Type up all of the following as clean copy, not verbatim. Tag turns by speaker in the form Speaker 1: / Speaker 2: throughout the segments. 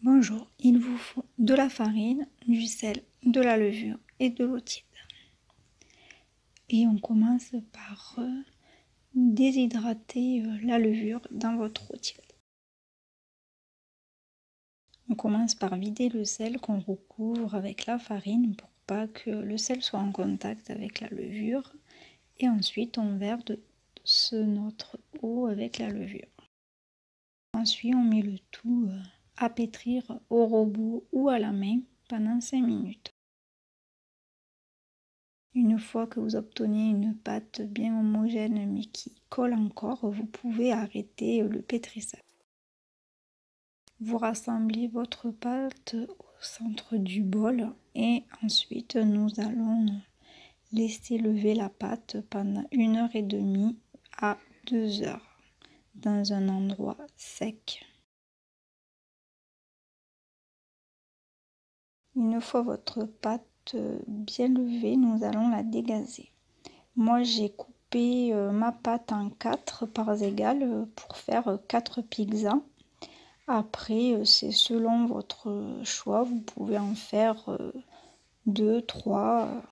Speaker 1: Bonjour, il vous faut de la farine, du sel, de la levure et de l'eau tiède. Et on commence par déshydrater la levure dans votre eau tiède. On commence par vider le sel qu'on recouvre avec la farine pour pas que le sel soit en contact avec la levure. Et ensuite on verse notre eau avec la levure. Ensuite on met le tout à pétrir au robot ou à la main pendant 5 minutes. Une fois que vous obtenez une pâte bien homogène mais qui colle encore, vous pouvez arrêter le pétrissage. Vous rassemblez votre pâte au centre du bol et ensuite nous allons laisser lever la pâte pendant 1h30 à 2 heures dans un endroit sec. Une fois votre pâte bien levée, nous allons la dégazer. Moi j'ai coupé ma pâte en 4 parts égales pour faire 4 pizzas. Après c'est selon votre choix, vous pouvez en faire 2, 3.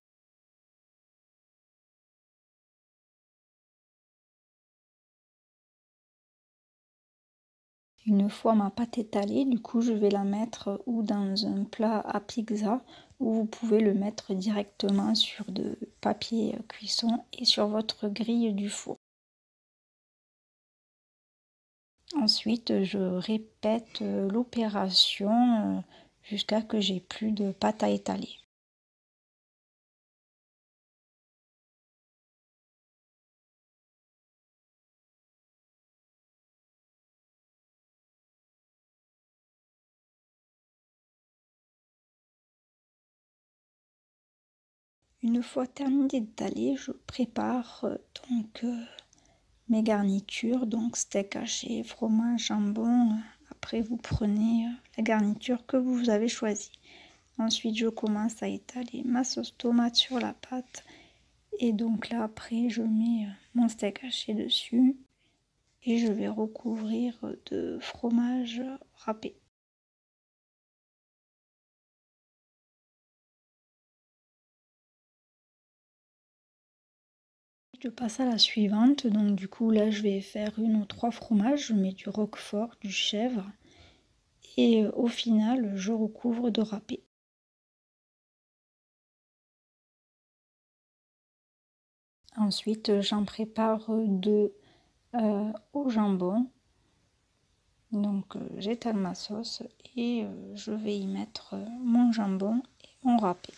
Speaker 1: Une fois ma pâte étalée, du coup je vais la mettre ou dans un plat à pizza ou vous pouvez le mettre directement sur de papier cuisson et sur votre grille du four. Ensuite je répète l'opération jusqu'à ce que j'ai plus de pâte à étaler. Une fois terminé d'étaler, je prépare mes garnitures, donc steak haché, fromage, jambon. Après vous prenez la garniture que vous avez choisie. Ensuite je commence à étaler ma sauce tomate sur la pâte. Et donc là après je mets mon steak haché dessus. Et je vais recouvrir de fromage râpé. Je passe à la suivante, donc du coup là je vais faire 1 ou 3 fromages, je mets du roquefort, du chèvre et au final je recouvre de râpé. Ensuite j'en prépare 2 au jambon, donc j'étale ma sauce et je vais y mettre mon jambon et mon râpé.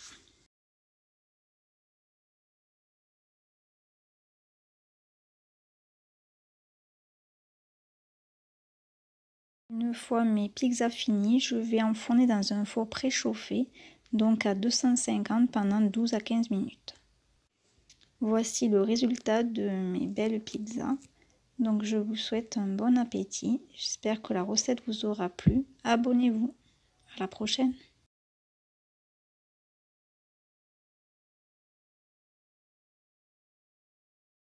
Speaker 1: Une fois mes pizzas finies, je vais enfourner dans un four préchauffé, donc à 250 pendant 12 à 15 minutes. Voici le résultat de mes belles pizzas. Donc je vous souhaite un bon appétit. J'espère que la recette vous aura plu. Abonnez-vous. À la prochaine.